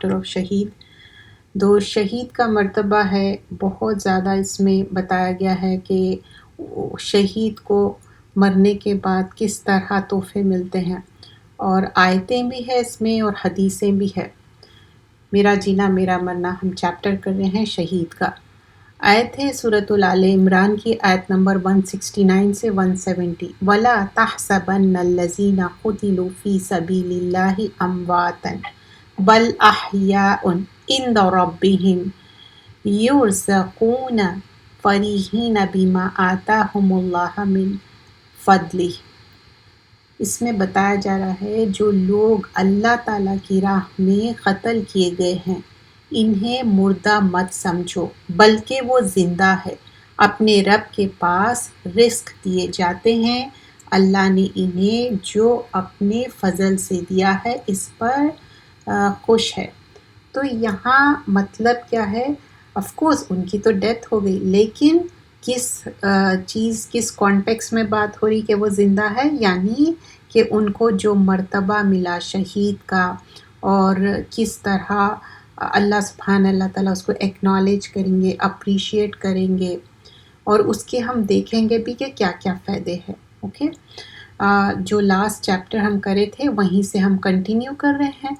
Chapter of شہید. شہید کا مرتبہ ہے بہت زیادہ. اس میں بتایا گیا ہے کہ شہید کو مرنے کے بعد کس طرح تحفے ملتے ہیں، اور آیتیں بھی ہے اس میں اور حدیثیں بھی ہے. میرا جینا میرا مرنا ہم چیپٹر کر رہے ہیں شہید کا. آیت ہے سورۃ آل عمران کی آیت نمبر 169 سے 170. وَلَا تَحْسَبَنَّ الَّذِينَ قُتِلُوا فِي سَبِيلِ اللَّهِ أَمْوَاتًا بَلْ أَحْيَاءٌ عِندَ رَبِّهِمْ يُرْزَقُونَ فَرِحِينَ بِمَا آتَاهُمُ اللَّهُ مِنْ فَضْلِهِ. اس میں بتایا جا رہا ہے جو لوگ اللہ تعالیٰ کی راہ میں قتل کیے گئے ہیں انہیں مردہ مت سمجھو، بلکہ وہ زندہ ہے، اپنے رب کے پاس رزق دیے جاتے ہیں. اللہ نے انہیں جو اپنے فضل سے دیا ہے اس پر خوش ہے. تو یہاں مطلب کیا ہے؟ آف کورس ان کی تو ڈیتھ ہو گئی، لیکن کس کانٹیکس میں بات ہو رہی کہ وہ زندہ ہے، یعنی کہ ان کو جو مرتبہ ملا شہید کا، اور کس طرح اللہ تعالیٰ اس کو ایکنالج کریں گے، اپریشیٹ کریں گے، اور اس کے ہم دیکھیں گے بھی کہ کیا کیا فائدے ہیں. اوکے، جو لاسٹ چیپٹر ہم کرے تھے وہیں سے ہم کنٹینیو کر رہے ہیں.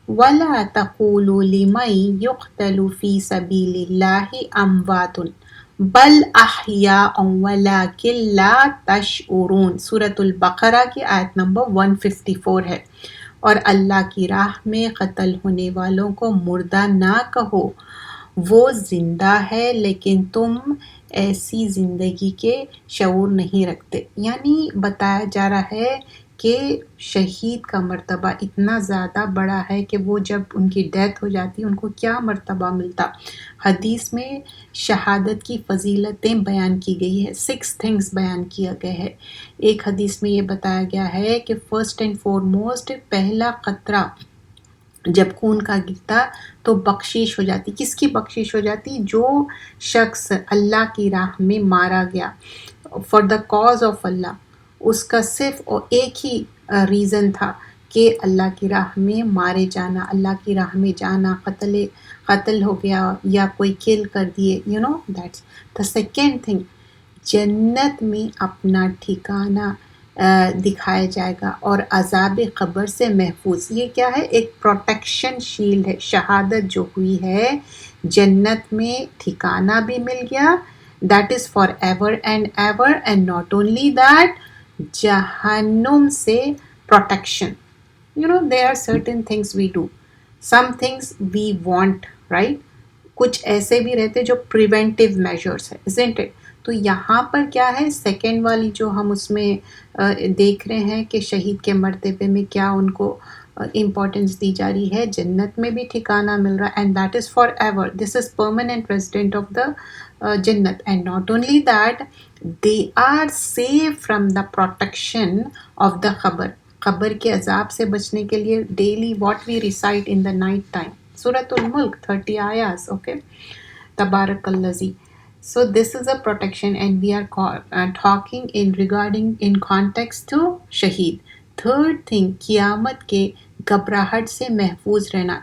وَلَا تَقُولُوا لِمَن يُقْتَلُ فِي سَبِيلِ اللَّهِ أَمْوَاتٌ بَلْ أَحْيَاءٌ وَلَٰكِن لَّا تَشْعُرُونَ. سورۃ البقرہ کی آیت نمبر 154 ہے. اور اللہ کی راہ میں قتل ہونے والوں کو مردہ نہ کہو، وہ زندہ ہے لیکن تم ایسی زندگی کے شعور نہیں رکھتے. یعنی بتایا جا رہا ہے کہ شہید کا مرتبہ اتنا زیادہ بڑا ہے کہ وہ جب ان کی ڈیتھ ہو جاتی ان کو کیا مرتبہ ملتا. حدیث میں شہادت کی فضیلتیں بیان کی گئی ہے، 6 things بیان کیا گیا ہے. ایک حدیث میں یہ بتایا گیا ہے کہ فرسٹ اینڈ فورموسٹ پہلا قطرہ جب خون کا گرتا تو بخشش ہو جاتی. کس کی بخشش ہو جاتی؟ جو شخص اللہ کی راہ میں مارا گیا فار دا کاز آف اللہ. اس کا صرف ایک ہی ریزن تھا کہ اللہ کی راہ میں مارے جانا، اللہ کی راہ میں جانا، قتل ہو گیا یا کوئی کل کر دیے. That's the second thing. جنت میں اپنا ٹھکانہ دکھایا جائے گا اور عذاب قبر سے محفوظ. یہ کیا ہے؟ ایک پروٹیکشن شیلڈ ہے. شہادت جو ہوئی ہے جنت میں ٹھکانہ بھی مل گیا، that is for ever and ever. And not only that, جہنم سے protection. there are certain things we do, some things we want, right? کچھ ایسے بھی رہتے جو preventive measures ہے، isn't it؟ تو یہاں پر کیا ہے؟ سیکنڈ والی جو ہم اس میں دیکھ رہے ہیں کہ شہید کے مرتبے میں کیا ان کو امپورٹنس دی جا رہی ہے. جنت میں بھی ٹھکانہ مل رہا ہے، and that is forever. This is permanent resident of the جنت. And not only that, they are safe from the protection of the قبر. قبر کے عذاب سے بچنے کے لیے daily what we recite in the night time, سورۃ الملک 30 آیات. اوکے، تبارک الذی. So this is a protection, and we are talking in context to shaheed. Third thing, قیامت کے گھبراہٹ سے محفوظ رہنا.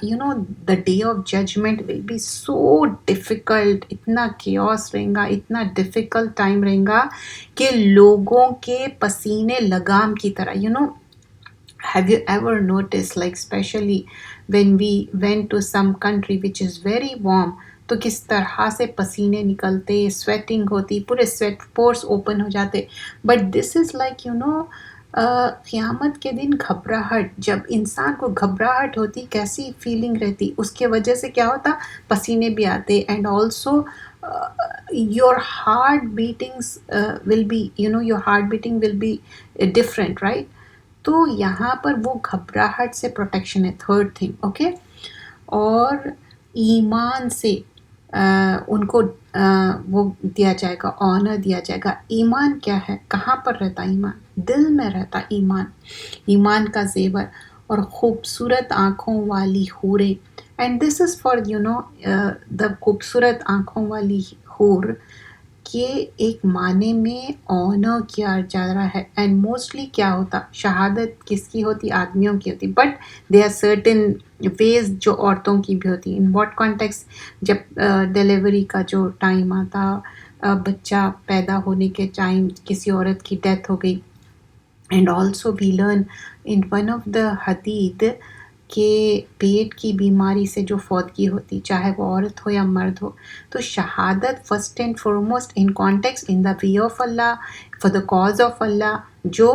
The day of judgment will be so difficult. اتنا chaos رہے گا، اتنا difficult time رہے گا کہ لوگوں کے پسینے لگام کی طرح. Have you ever noticed, like especially when we went to some country which is very warm, تو کس طرح سے پسینے نکلتے، سویٹنگ ہوتی، پورے سویٹ پورس اوپن ہو جاتے. بٹ دس از لائک قیامت کے دن گھبراہٹ. جب انسان کو گھبراہٹ ہوتی کیسی فیلنگ رہتی، اس کے وجہ سے کیا ہوتا؟ پسینے بھی آتے. And also your heart beatings will be your heart beating will be different, right? تو یہاں پر وہ گھبراہٹ سے پروٹیکشن ہے. Third thing. اوکے، اور ایمان سے ان کو وہ دیا جائے گا، آنر دیا جائے گا. ایمان کیا ہے؟ کہاں پر رہتا ایمان؟ دل میں رہتا ایمان. ایمان کا زیور اور خوبصورت آنکھوں والی حوریں. And this is for the خوبصورت آنکھوں والی حور کہ ایک معنی میں آنر کیا جا رہا ہے. اینڈ موسٹلی کیا ہوتا، شہادت کس کی ہوتی؟ آدمیوں کی ہوتی. But they are certain ways جو عورتوں کی بھی ہوتی. In what contexts? جب ڈیلیوری کا جو ٹائم آتا، بچہ پیدا ہونے کے ٹائم کسی عورت کی ڈیتھ ہو گئی. And also we learn in one of the Hadith کہ پیٹ کی بیماری سے جو فوتگی ہوتی، چاہے وہ عورت ہو یا مرد ہو، تو شہادت first and foremost in context in the way of اللہ، فار دا کاز آف اللہ، جو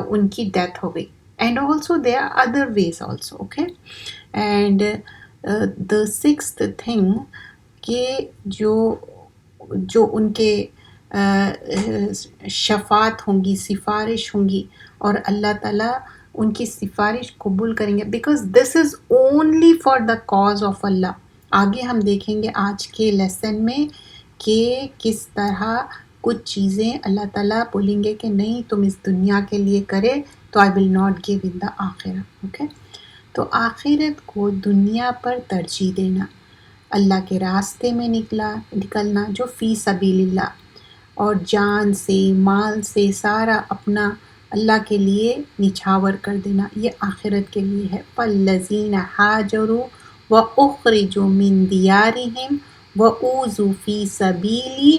ان کی ڈیتھ ہو گئی. And also there are other ways also. Okay. And the sixth thing کہ جو ان کے شفاعت ہوں گی، سفارش ہوں گی، اور اللہ تعالیٰ ان کی سفارش قبول کریں گے، because this is only for the cause of اللہ. آگے ہم دیکھیں گے آج کے لیسن میں کہ کس طرح کچھ چیزیں اللہ تعالیٰ بولیں گے کہ نہیں، تم اس دنیا کے لیے کرے تو I will not give in the آخرہ. اوکے. تو آخرت کو دنیا پر ترجیح دینا، اللہ کے راستے میں نکلنا جو فی سبیل اللہ، اور جان سے، مال سے، سارا اپنا اللہ کے لیے نچھاور کر دینا، یہ آخرت کے لیے ہے. فالذین ہاجروا واخرجوا من دیارہم واوذوا فی سبیلی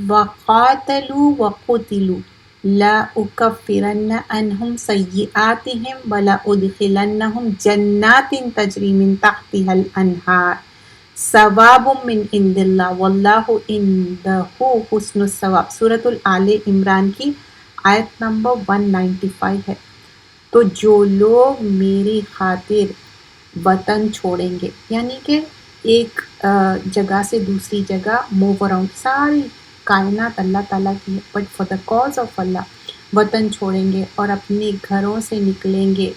وقاتلوا وقتلوا لأکفرن عنہم سیئاتہم ولأدخلنہم جنات تجری من تحتہا الانہار ثواب من عند اللہ واللہ عندہ حسن الثواب. سورۃ آل عمران کی آیت نمبر 195 ہے. تو جو لوگ میری خاطر وطن چھوڑیں گے، یعنی کہ ایک جگہ سے دوسری جگہ موو اراؤنڈ، ساری کائنات اللہ تعالیٰ کی ہے، but for the cause of اللہ وطن چھوڑیں گے اور اپنے گھروں سے نکلیں گے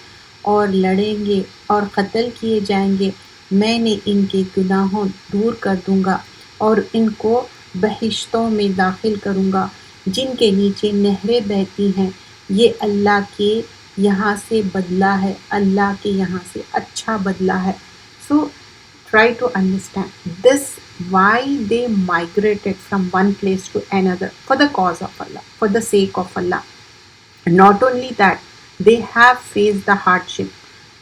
اور لڑیں گے اور قتل کیے جائیں گے، میں نے ان کے گناہوں دور کر دوں گا اور ان کو بہشتوں میں داخل کروں گا جن کے نیچے نہریں بہتی ہیں. یہ اللہ کے یہاں سے بدلہ ہے، اللہ کے یہاں سے اچھا بدلہ ہے. So try to understand this why they migrated from one place to another for the cause of Allah, for the sake of Allah. Not only that, they have faced the hardship.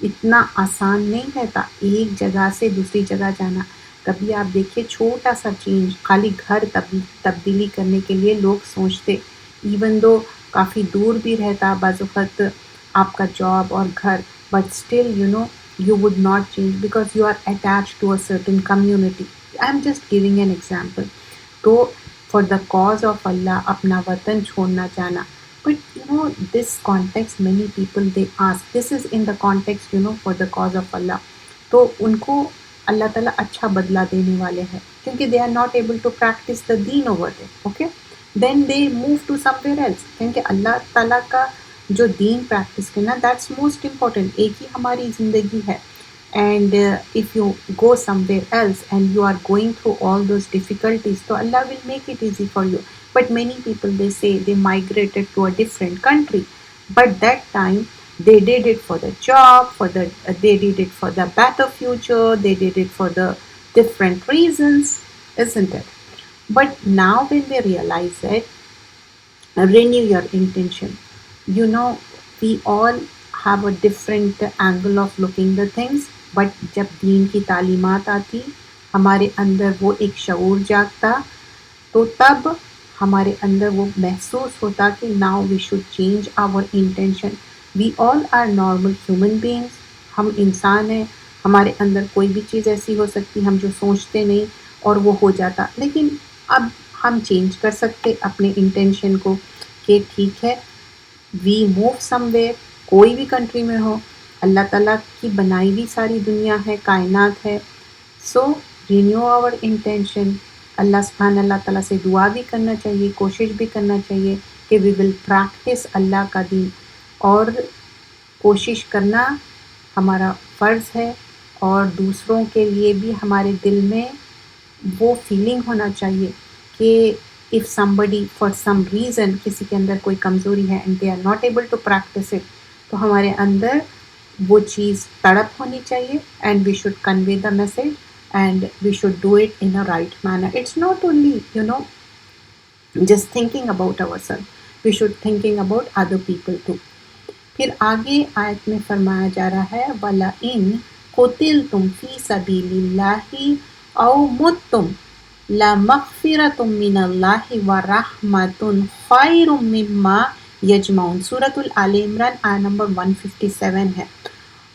اتنا آسان نہیں رہتا ایک جگہ سے دوسری جگہ جانا. کبھی آپ دیکھیے چھوٹا سا چینج، خالی گھر تبدیلی کرنے کے لیے لوگ سوچتے، ایون دو کافی دور بھی رہتا بعض وقت آپ کا جاب اور گھر، but still you would not change because you are attached to a certain community. I am just giving an example. تو for the cause of Allah اپنا وطن چھوڑنا جانا. But this context many people they ask, this is in the context for the cause of Allah. تو ان کو اللہ تعالیٰ اچھا بدلہ دینے والے ہیں کیونکہ they are not able to practice the deen over there. Okay. Then they move to somewhere else کیونکہ اللہ تعالیٰ کا جو دین پریکٹس کرنا دیٹس موسٹ امپورٹنٹ. ایک ہی ہماری زندگی ہے. And if you go somewhere else and you are going through all those difficulties, تو Allah will make it easy for you. But many people they say they migrated to a different country, but that time they did it for the job, they did it for the better future, they did it for the different reasons, isn't it? But now when they realize it, renew your intention. We all have a different angle of looking the things, but جب دین کی تعلیمات آتی ہمارے اندر وہ ایک شعور جاگتا، تو تب ہمارے اندر وہ محسوس ہوتا کہ now we should change our intention. We all are normal human beings. ہم انسان ہیں، ہمارے اندر کوئی بھی چیز ایسی ہو سکتی ہم جو سوچتے نہیں اور وہ ہو جاتا، لیکن اب ہم چینج کر سکتے اپنے انٹینشن کو کہ ٹھیک ہے وی موو سم ویئر، کوئی بھی کنٹری میں ہو، اللہ تعالیٰ کی بنائی ہوئی ساری دنیا ہے، کائنات ہے. سو رینیو آور انٹینشن. اللہ تعالیٰ سے دعا بھی کرنا چاہیے، کوشش بھی کرنا چاہیے کہ وی ول پریکٹس اللہ کا دین، اور کوشش کرنا ہمارا فرض ہے، اور دوسروں کے لیے بھی ہمارے دل میں وہ فیلنگ ہونا چاہیے کہ if somebody for some reason کسی کے اندر کوئی کمزوری ہے and they are not able to practice it، تو ہمارے اندر وہ چیز تڑپ ہونی چاہیے and we should convey the message and we should do it in a right manner. It's not only just thinking about ourselves, we should thinking about other people too. پھر آگے آیت میں فرمایا جا رہا ہے وَلَئِن قُتِلْتُمْ فِي سَبِيلِ اللَّهِ أَوْ مُتْتُمْ لَمَغْفِرَةٌ مِّنَ اللَّهِ وَرَحْمَةٌ خَيْرٌ مِّمَّا يَجْمَعُونَ۔ سورۃ آل عمران آیت نمبر 157 ہے۔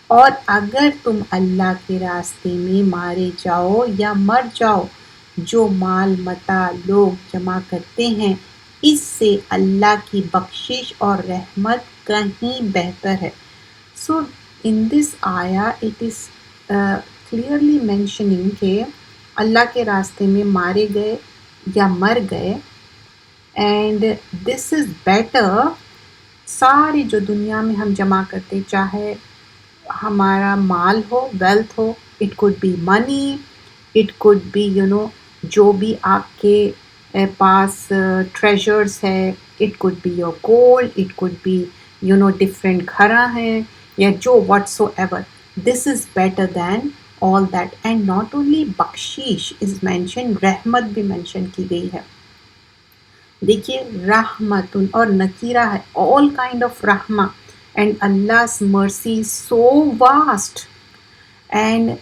اور اگر تم اللہ کے راستے میں مارے جاؤ یا مر جاؤ، جو مال متاع لوگ جمع کرتے ہیں اس سے اللہ کی بخشش اور رحمت کہیں بہتر ہے۔ سو ان دس آیا اٹ از کلیئرلی مینشننگ کہ اللہ کے راستے میں مارے گئے یا مر گئے، اینڈ دس از بیٹر، ساری جو دنیا میں ہم جمع کرتے، چاہے ہمارا مال ہو، ویلتھ ہو، it could be money, it could be جو بھی آپ کے پاس ٹریجرز ہے، it could be your gold, it could be different گھرا ہیں یا جو whatsoever, this is better than all that. And not only بخشش از مینشن، رحمت بھی مینشن کی گئی ہے. دیکھیے رحمت اور نکیرہ ہے، all kind of رحمہ، and Allah's mercy is so vast. and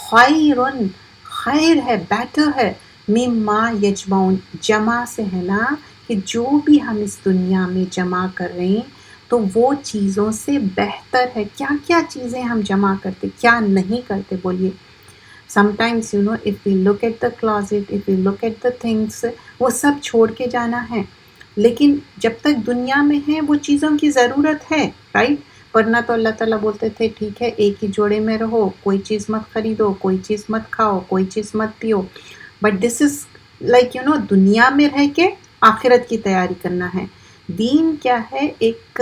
خیرن، خیر ہے، بیٹر ہے، مما یجمعون، جمع سے ہے نا کہ جو بھی ہم اس دنیا میں جمع کر رہے ہیں تو وہ چیزوں سے بہتر ہے. کیا کیا چیزیں ہم جمع کرتے، کیا نہیں کرتے بولیے. sometimes if we look at the closet, if we look at the things، وہ سب چھوڑ کے جانا ہے، لیکن جب تک دنیا میں ہے وہ چیزوں کی ضرورت ہے، رائٹ. ورنہ تو اللہ تعالیٰ بولتے تھے ٹھیک ہے ایک ہی جوڑے میں رہو، کوئی چیز مت خریدو، کوئی چیز مت کھاؤ، کوئی چیز مت پیو. بٹ دس از لائک دنیا میں رہ کے آخرت کی تیاری کرنا ہے. دین کیا ہے، ایک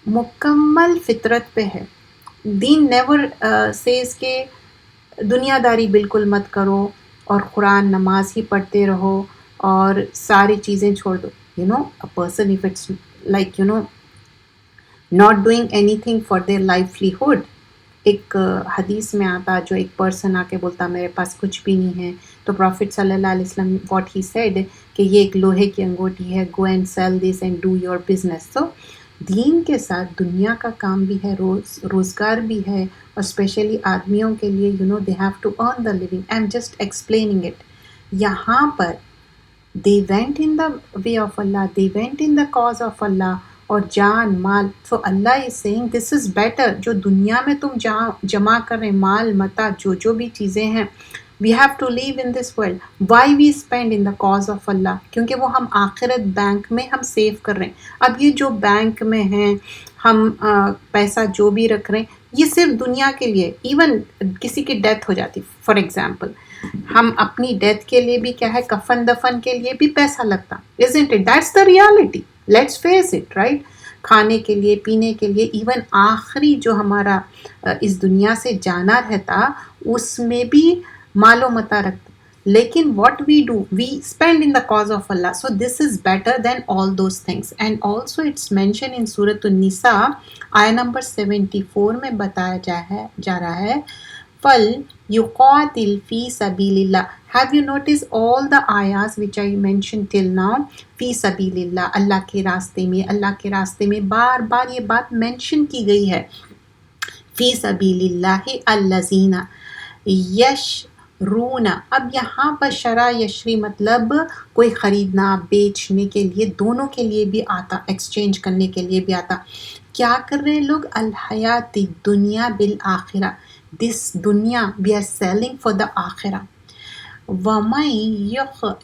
مکمل فطرت پہ ہے. دین نیور سیز کہ دنیا داری بالکل مت کرو اور قرآن نماز ہی پڑھتے رہو اور ساری چیزیں چھوڑ دو. a person if it's like not doing anything for their livelihood. ایک حدیث میں آتا جو ایک پرسن آ کے بولتا میرے پاس کچھ بھی نہیں ہے، تو پروفٹ صلی اللہ علیہ وسلم what he said کہ یہ ایک لوہے کی انگوٹھی ہے، go and sell this and do your business. So دین کے ساتھ دنیا کا کام بھی ہے، روزگار بھی ہے، اور اسپیشلی آدمیوں کے لیے they have to earn the living. I'm just explaining it. یہاں پر they went in the way of Allah, they went in the cause of Allah، اور جان مال. So Allah is saying this is better. جو دنیا میں تم جمع کر رہے مال متا جو بھی چیزیں ہیں، we have to live in this world. Why we spend in the cause of Allah؟ کیونکہ وہ ہم آخرت بینک میں ہم سیو کر رہے ہیں. اب یہ جو بینک میں ہیں ہم پیسہ جو بھی رکھ رہے ہیں یہ صرف دنیا کے لیے. ایون کسی کی ڈیتھ ہو جاتی فار ایگزامپل، ہم اپنی ڈیتھ کے لیے بھی کیا ہے، کفن دفن کے لیے بھی پیسہ لگتا. isn't it? That's the reality. Let's face it, right? کھانے کے لیے، پینے کے لیے، ایون آخری جو ہمارا اس دنیا سے جانا رہتا اس میں بھی مال و متا رکھتا. لیکن what we do, we spend in the cause of Allah. So this is better than all those things. And also it's mentioned in Surah An-Nisa آیت نمبر 74 میں بتایا جا رہا ہے فَلْيُقَاتِلْ فِي سَبِيلِ اللَّهِ. Have you noticed all the ayahs which I mentioned till now؟ فی سبیل اللہ، اللہ کے راستے میں، اللہ کے راستے میں بار بار یہ بات مینشن کی گئی ہے. فی سبیل اللہ الذین یشرون. اب یہاں پر شرع یشری مطلب کوئی خریدنا بیچنے کے لیے، دونوں کے لیے بھی آتا، ایکسچینج کرنے کے لیے بھی آتا. کیا کر رہے ہیں لوگ؟ الحیات دنیا بالآخرہ. دس دنیا we are selling for the آخرہ. وَمَن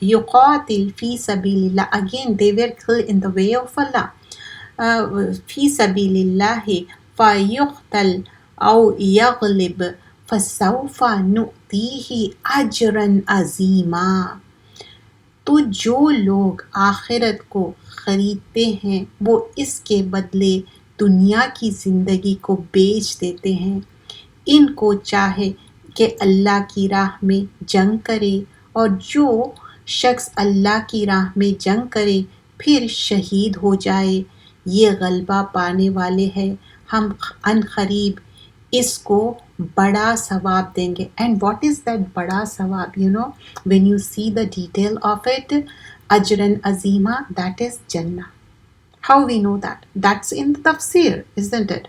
يُقَاتِلْ فِي سَبِيلِ اللَّهِ. Again they were killed in the way of Allah. فِي سَبِيلِ اللَّهِ فَيُقْتَلْ أَوْ يَغْلِبْ فَسَوْفَ نُؤْتِيهِ أَجْرًا عَظِيمًا. تو جو لوگ آخرت کو خریدتے ہیں وہ اس کے بدلے دنیا کی زندگی کو بیچ دیتے ہیں. ان کو چاہے کہ اللہ کی راہ میں جنگ کرے، اور جو شخص اللہ کی راہ میں جنگ کرے پھر شہید ہو جائے یہ غلبہ پانے والے ہیں، ہم عن قریب اس کو بڑا ثواب دیں گے. اینڈ واٹ از دیٹ بڑا ثواب؟ when you see the detail of it، ajran azima, that is Jannah. How we know that? That's in the tafsir, isn't it?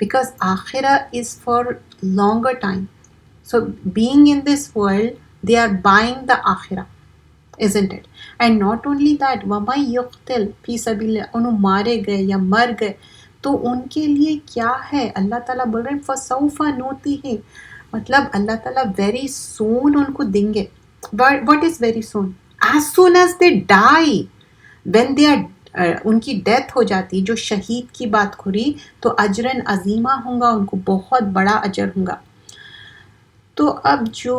because akhirah is for longer time. So being in this world, they are buying the akhirah, isn't it? And not only that, وَمَن يُقْتِلْ فِي سَبِيلِ, انہوں مارے گئے یا مر گئے تو ان کے لیے کیا ہے؟ اللہ تعالیٰ بول رہے ہیں فَسَوْفَ نُؤْتِهِ, مطلب اللہ تعالیٰ very soon ان کو دیں گے. What is very soon? As soon as they die, when they are ان کی ڈیتھ ہو جاتی, جو شہید کی بات کھری, تو اجرن عظیمہ ہوں گا, ان کو بہت بڑا اجر ہوں گا. تو اب جو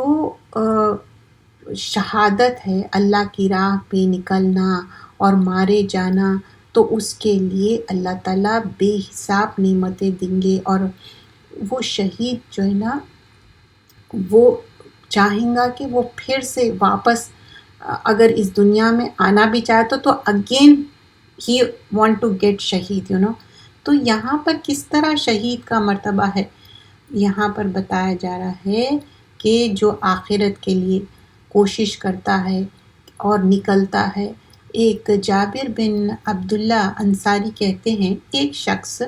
شہادت ہے, اللہ کی راہ پہ نکلنا اور مارے جانا, تو اس کے لیے اللہ تعالیٰ بے حساب نعمتیں دیں گے. اور وہ شہید جو ہے نا, وہ چاہیں گا کہ وہ پھر سے واپس اگر اس دنیا میں آنا بھی چاہے تو again he want to get shaheed, تو یہاں پر کس طرح شہید کا مرتبہ ہے, یہاں پر بتایا جا رہا ہے کہ جو آخرت کے لیے کوشش کرتا ہے اور نکلتا ہے. ایک جابر بن عبداللہ انصاری کہتے ہیں, ایک شخص,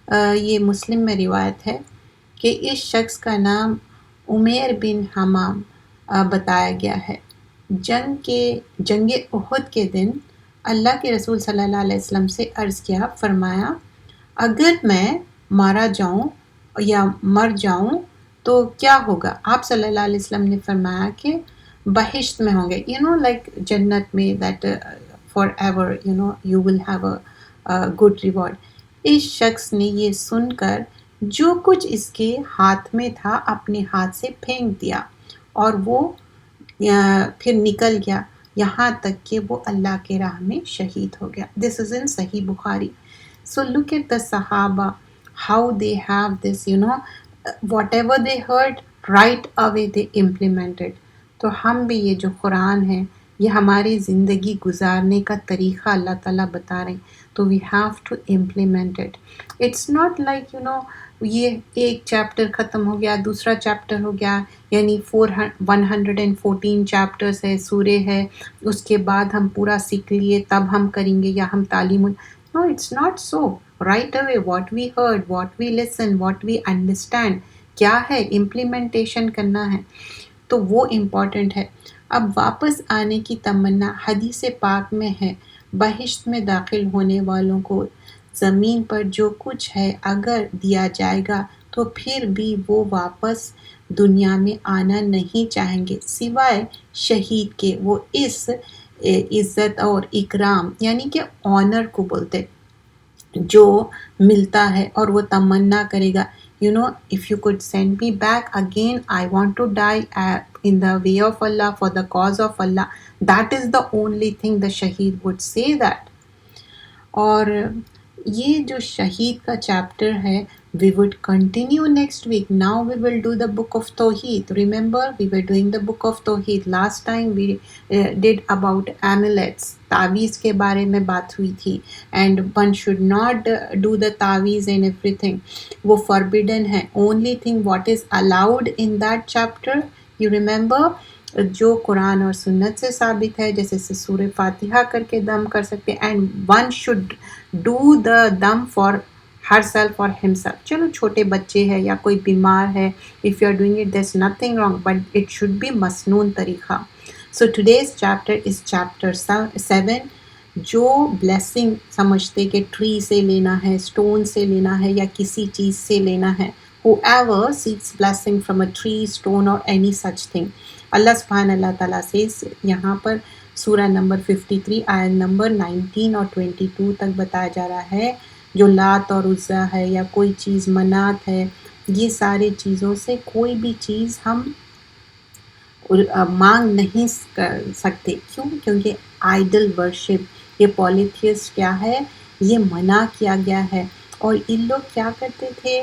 یہ مسلم میں روایت ہے کہ اس شخص کا نام عمیر بن حمام بتایا گیا ہے. جنگ احد کے دن اللہ کے رسول صلی اللہ علیہ وسلم سے عرض کیا, فرمایا اگر میں مارا جاؤں یا مر جاؤں تو کیا ہوگا؟ آپ صلی اللہ علیہ وسلم نے فرمایا کہ بہشت میں ہوں گے, لائک جنت میں, that forever you will have a good reward. اس شخص نے یہ سن کر جو کچھ اس کے ہاتھ میں تھا اپنے ہاتھ سے پھینک دیا, اور وہ پھر نکل گیا یہاں تک کہ وہ اللہ کے راہ میں شہید ہو گیا. دس از ان صحیح بخاری. سو لک ایٹ دا صحابہ, how they have this, what ever they heard right away they implemented. تو ہم بھی یہ جو قرآن ہے, یہ ہماری زندگی گزارنے کا طریقہ اللہ تعالیٰ بتا رہے ہیں, تو we have to implement it. It's not like یہ ایک چیپٹر ختم ہو گیا, دوسرا چیپٹر ہو گیا, یعنی 114 چیپٹرز ہے, سورے ہے, اس کے بعد ہم پورا سیکھ لیے تب ہم کریں گے, یا ہم تعلیم. No, it's not so. Right away what we heard, what we listen, what we understand, کیا ہے امپلیمنٹیشن کرنا ہے, تو وہ امپورٹنٹ ہے. اب واپس آنے کی تمنا حدیث پاک میں ہے, بہشت میں داخل ہونے والوں کو زمین پر جو کچھ ہے اگر دیا جائے گا تو پھر بھی وہ واپس دنیا میں آنا نہیں چاہیں گے, سوائے شہید کے. وہ اس عزت اور اکرام یعنی کہ آنر کو بولتے جو ملتا ہے, اور وہ تمنا کرے گا, if you could send me back again, I want to die in the way of Allah, for the cause of Allah. That is the only thing the shaheed would say that. اور یہ جو شہید کا chapter ہے, we would continue next week. Now we will do the book of Tawheed. Remember, we were doing the book of Tawheed. Last time we did about amulets. تعویذ کے بارے میں بات ہوئی تھی. And one should not do the تعویذ and everything. وہ forbidden ہے. Only thing what is allowed in that chapter, you remember, جو قرآن اور سنت سے ثابت ہے, جیسے سورہ فاتحہ کر کے دم کر سکتے, and one should do the dam for herself or himself. چلو چھوٹے بچے ہے یا کوئی بیمار ہے, if you are doing it, there's nothing wrong, but it should be مسنون طریقہ. So today's chapter is chapter 7. جو blessing سمجھتے کہ ٹری سے لینا ہے, stone سے لینا ہے, یا کسی چیز سے لینا ہے, whoever seeks blessing from a tree, stone or any such thing, اللہ سبحانہ اللہ تعالیٰ سے یہاں پر سورہ نمبر 53 آیت نمبر 19 اور 22 تک بتایا جا رہا ہے, جو لات اور عزا ہے یا کوئی چیز منات ہے, یہ سارے چیزوں سے کوئی بھی چیز ہم مانگ نہیں کر سکتے. کیوں؟ کیونکہ آئیڈل ورشپ, یہ پولیتھیسٹ کیا ہے, یہ منع کیا گیا ہے. اور ان لوگ کیا کرتے تھے,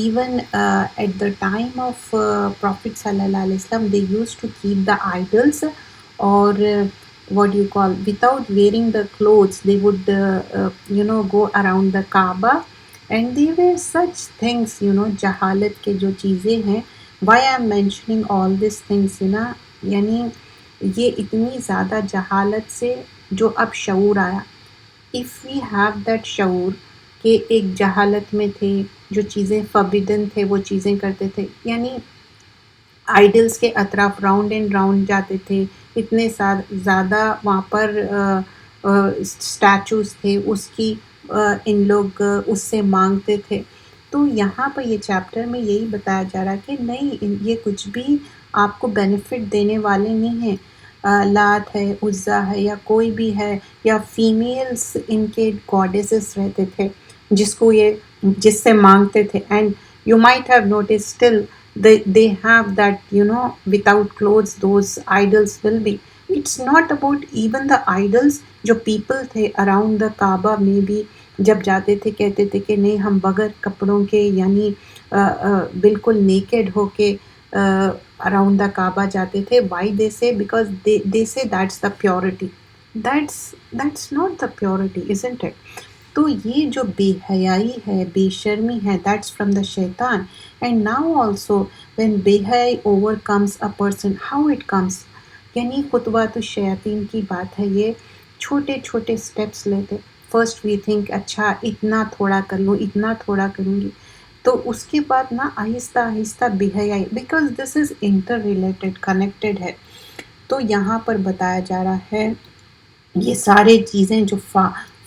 Even at the time of Prophet sallallahu alaihi wasallam, they used to keep the idols, or what do you call, without wearing the clothes, they would go around the Kaaba, and they were such things, جہالت کے جو چیزیں ہیں. why I'm mentioning all these things, یعنی یہ اتنی زیادہ جہالت سے جو اب شعور آیا. if we have that شعور کہ ایک جہالت میں تھے، جو چیزیں فبیڈن تھے وہ چیزیں کرتے تھے، یعنی آئیڈلس کے اطراف راؤنڈ اینڈ راؤنڈ جاتے تھے، اتنے زیادہ وہاں پر اسٹیچوز تھے اس کی، ان لوگ اس سے مانگتے تھے. تو یہاں پر یہ چیپٹر میں یہی بتایا جا رہا ہے کہ نہیں، یہ کچھ بھی آپ کو بینیفٹ دینے والے نہیں ہیں. لات ہے، عزا ہے، یا کوئی بھی ہے، یا فیمیلز ان کے گاڈیسز رہتے تھے جس سے مانگتے تھے. And you might have notice still they have that, without clothes those idols will be. It's not about even the idols. جو people تھے around the Kaaba میں بھی جب جاتے تھے کہتے تھے کہ نہیں، ہم بغیر کپڑوں کے، یعنی بالکل نیکڈ ہو کے around the Kaaba جاتے تھے. why they say? because they say that's the purity. that's not the purity, isn't it? تو یہ جو بے حیائی ہے، بے شرمی ہے، that's from the شیطان. And now also when بے حیائی overcomes a person, how it comes؟ یعنی خطوات الشیاطین کی بات ہے. یہ چھوٹے چھوٹے اسٹیپس لیتے. فرسٹ وی تھنک اچھا اتنا تھوڑا کر لوں، اتنا تھوڑا کروں گی، تو اس کے بعد آہستہ آہستہ بے حیائی، because this is interrelated, connected ہے. تو یہاں پر بتایا جا رہا ہے یہ سارے چیزیں جو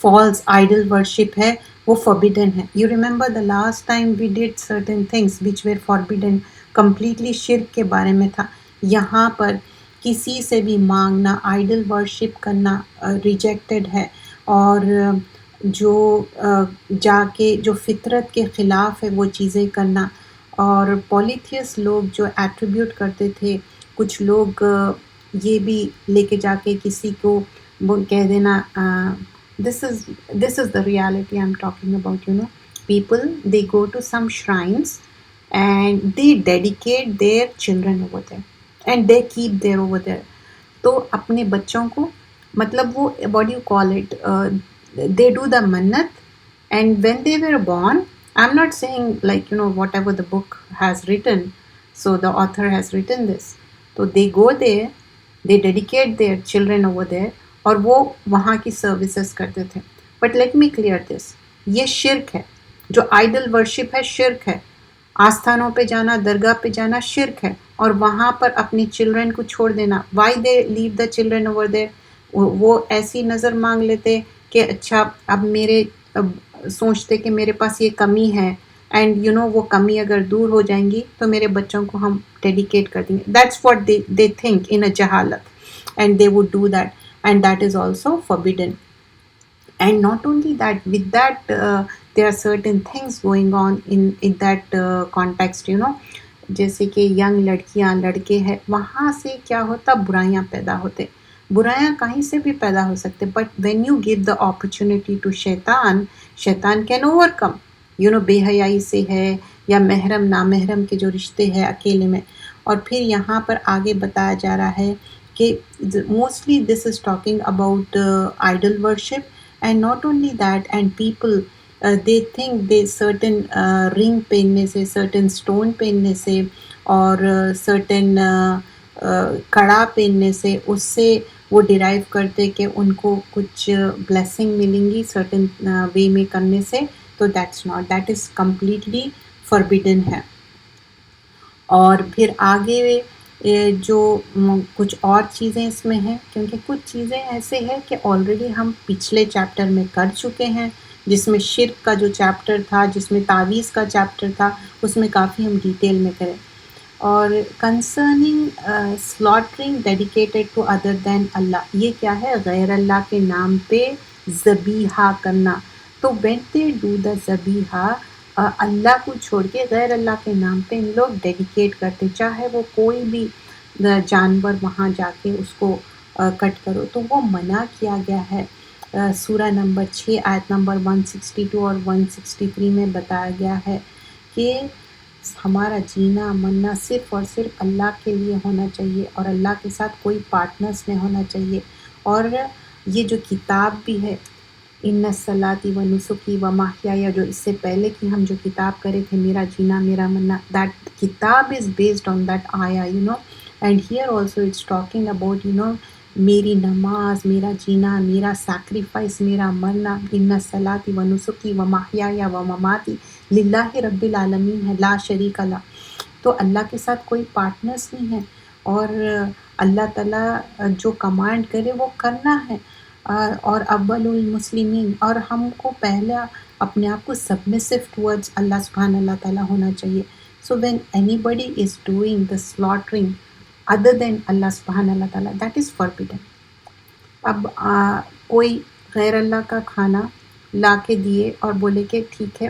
فالس آئیڈل ورشپ ہے وہ فوربیڈن ہے. You remember the last time we did certain things which were forbidden, completely شرک کے بارے میں تھا. یہاں پر کسی سے بھی مانگنا، آئیڈل ورشپ کرنا ریجیکٹڈ ہے. اور جو جا کے جو فطرت کے خلاف ہے وہ چیزیں کرنا. اور پولیتھیس لوگ جو ایٹریبیوٹ کرتے تھے، کچھ لوگ یہ بھی لے کے جا کے کسی کو کہہ دینا. this is the reality I'm talking about. People, they go to some shrines and they dedicate their children over there and they keep there over there. تو اپنے بچوں کو، مطلب وہ what do you call it, they do the mannat, and when they were born, I'm not saying like whatever the book has written, so the author has written this, so they go there, they dedicate their children over there, اور وہ وہاں کی services کرتے تھے. But let me clear this, یہ شرک ہے. جو آئیڈل ورشپ ہے شرک ہے. آستھانوں پہ جانا، درگاہ پہ جانا شرک ہے. اور وہاں پر اپنی چلڈرن کو چھوڑ دینا. Why they leave the children over there? وہ ایسی نظر مانگ لیتے کہ اچھا اب سوچتے کہ میرے پاس یہ کمی ہے، اینڈ وہ کمی اگر دور ہو جائیں گی تو میرے بچوں کو ہم ڈیڈیکیٹ کر دیں گے. That's what they think in a جہالت، and they would do that. And that is also forbidden. And not only that, with that there are certain things going on in that context. جیسے کہ young لڑکیاں لڑکے ہیں، وہاں سے کیا ہوتا، برائیاں پیدا ہوتے. برائیاں کہیں سے بھی پیدا ہو سکتے، but when you give the opportunity to شیطان can overcome. بے حیائی سے ہے، یا محرم نامحرم کے جو رشتے ہیں اکیلے میں. اور پھر یہاں پر آگے بتایا جا رہا ہے کہ mostly this is talking about idol worship. And not only that, and people they think they certain ring پہننے سے، سرٹن اسٹون پہننے سے، اور سرٹن کڑا پہننے سے، اس سے وہ ڈیرائیو کرتے کہ ان کو کچھ بلیسنگ ملیں گی سرٹن وے میں کرنے سے. تو that's not, that is completely forbidden ہے. اور پھر آگے جو کچھ اور چیزیں اس میں ہیں، کیونکہ کچھ چیزیں ایسے ہیں کہ آلریڈی ہم پچھلے چیپٹر میں کر چکے ہیں، جس میں شرک کا جو چیپٹر تھا، جس میں تعویذ کا چیپٹر تھا، اس میں کافی ہم ڈیٹیل میں کریں. اور concerning slaughtering dedicated to other than اللہ، یہ کیا ہے، غیر اللہ کے نام پہ ذبیحہ کرنا. تو when they do the zabiha, اللہ کو چھوڑ کے غیر اللہ کے نام پہ ان لوگ ڈیڈیکیٹ کرتے، چاہے وہ کوئی بھی جانور وہاں جا کے اس کو کٹ کرو. تو وہ منع کیا گیا ہے. سورہ نمبر 6 آیت نمبر 162 اور 163 میں بتایا گیا ہے کہ ہمارا جینا مرنا صرف اور صرف اللہ کے لیے ہونا چاہیے اور اللہ کے ساتھ کوئی پارٹنرز نہیں ہونا چاہیے. اور یہ جو کتاب بھی ہے ان صلاتی و نسکی و محیایا، جو اس سے پہلے کی ہم جو کتاب کرے تھے میرا جینا میرا مرنا، دیٹ کتاب is based on that ayah and here also it's talking about میری نماز، میرا جینا، میرا سیکریفائس، میرا مرنا. ان صلاتی و نسکی و محیایا و مماتی للہ رب العالمین ہے، لا شریک لا. تو اللہ کے ساتھ کوئی پارٹنرز نہیں ہے اور اللہ تعالیٰ جو کمانڈ کرے وہ کرنا ہے. اور اول المسلمین، اور ہم کو پہلا اپنے آپ کو سبمسو ٹورڈز اللہ سبحانہ اللہ تعالیٰ ہونا چاہیے. So when anybody is doing the slaughtering other than اللہ سبحانہ اللہ تعالیٰ، دیٹ از فاربیڈن. اب کوئی غیر اللہ کا کھانا لا کے دیے اور بولے کہ ٹھیک ہے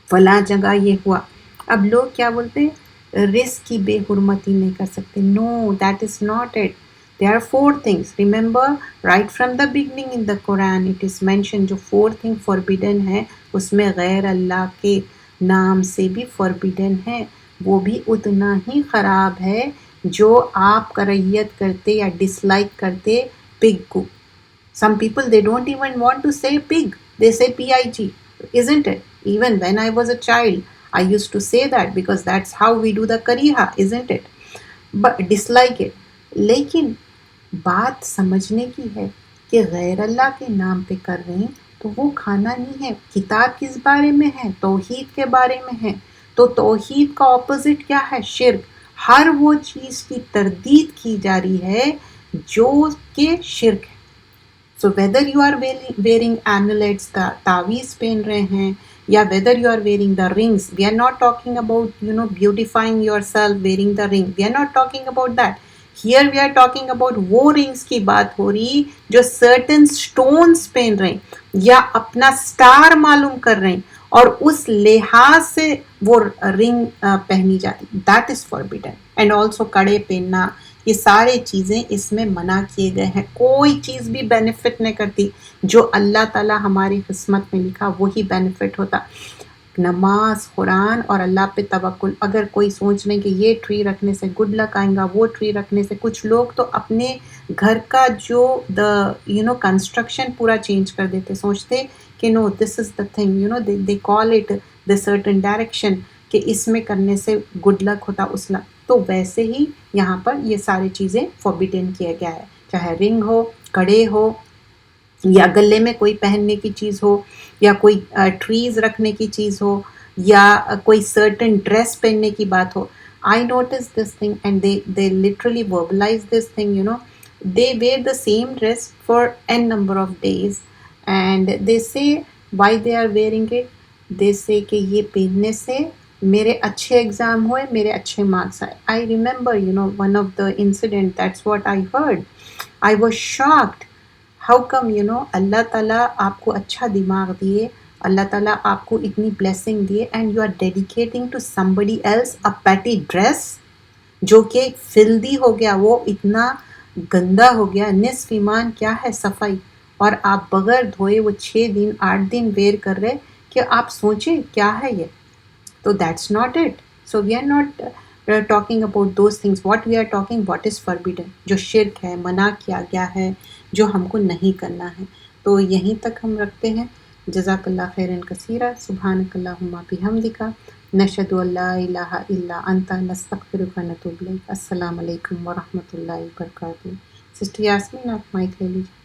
فلاں جگہ یہ ہوا، اب لوگ کیا بولتے ہیں رزق کی بے حرمتی نہیں کر سکتے. No, that is not it. There are 4 things. Remember, right from the beginning in the Quran, it is mentioned جو 4 thing forbidden ہے اس میں غیر اللہ کے نام سے بھی forbidden ہے، وہ بھی اتنا ہی خراب ہے جو آپ کراہیت کرتے یا ڈسلائک کرتے پگ کو. Some people, they don't even want to say pig. They say pig, isn't it? Even when I was a child, I used to say that because that's how we do the kariha, isn't it? But dislike it. لیکن بات سمجھنے کی ہے کہ غیر اللہ کے نام پہ کر رہے ہیں تو وہ کھانا نہیں ہے. کتاب کس بارے میں ہے؟ توحید کے بارے میں ہے. تو توحید کا اپوزٹ کیا ہے؟ شرک. ہر وہ چیز کی تردید کی جا رہی ہے جو کہ شرک ہے. So whether you are wearing amulets, تعویذ پہن رہے ہیں، یا whether you are wearing the rings, we are not talking about beautifying yourself wearing the ring, we are not talking about that. Here we are talking about وہ rings کی بات ہو رہی جو certain stones پہن رہے ہیں یا اپنا star معلوم کر رہے ہیں اور اس لحاظ سے وہ رنگ پہنی جاتی. That is forbidden. And also کڑے پہننا، یہ سارے چیزیں اس میں منع کیے گئے ہیں. کوئی چیز بھی بینیفٹ نہیں کرتی، جو اللہ تعالیٰ ہماری قسمت میں لکھا وہی بینیفٹ ہوتا. نماز، قرآن اور اللہ پہ توکل. اگر کوئی سوچ رہے کہ یہ ٹری رکھنے سے گڈ لک آئیں گا، وہ ٹری رکھنے سے، کچھ لوگ تو اپنے گھر کا جو کنسٹرکشن پورا چینج کر دیتے، سوچتے کہ no this is the thing they call it the certain direction کہ اس میں کرنے سے گڈ لک ہوتا اس لک. تو ویسے ہی یہاں پر یہ ساری چیزیں فوربیڈن کیا گیا ہے، چاہے رنگ ہو، کڑے ہو، یا گلے میں کوئی پہننے کی چیز ہو، یا کوئی ٹریز رکھنے کی چیز ہو، یا کوئی سرٹن ڈریس پہننے کی بات ہو. I noticed this thing and they literally verbalize this thing, they wear the same dress for n number of days and they say why they are wearing it. They say کہ یہ پہننے سے میرے اچھے exam ہوئے، میرے اچھے marks آئے. I remember one of the incident, that's what I heard. I was shocked. How come اللہ تعالیٰ آپ کو اچھا دماغ دیے، اللہ تعالیٰ آپ کو اتنی بلیسنگ دیے and you are dedicating to somebody else a petty dress جو کہ فلدی ہو گیا، وہ اتنا گندا ہو گیا. نصف ایمان کیا ہے؟ صفائی. اور آپ بغیر دھوئے وہ 6 دن 8 دن ویئر کر رہے کہ آپ سوچیں کیا ہے یہ. تو that's not it. So we are not talking about those things. What we are talking what is forbidden, جو شرک ہے، منع کیا گیا ہے، جو ہم کو نہیں کرنا ہے. تو یہیں تک ہم رکھتے ہیں. جزاک اللہ خیرا کثیرا. سبحانک اللہم بحمدک، نشہد ان لا الہ الا انت، نستغفرک و نتوب الیک. السلام علیکم ورحمۃ اللہ وبرکاتہ. سسٹر یاسمین آپ مائک لے لیجیے.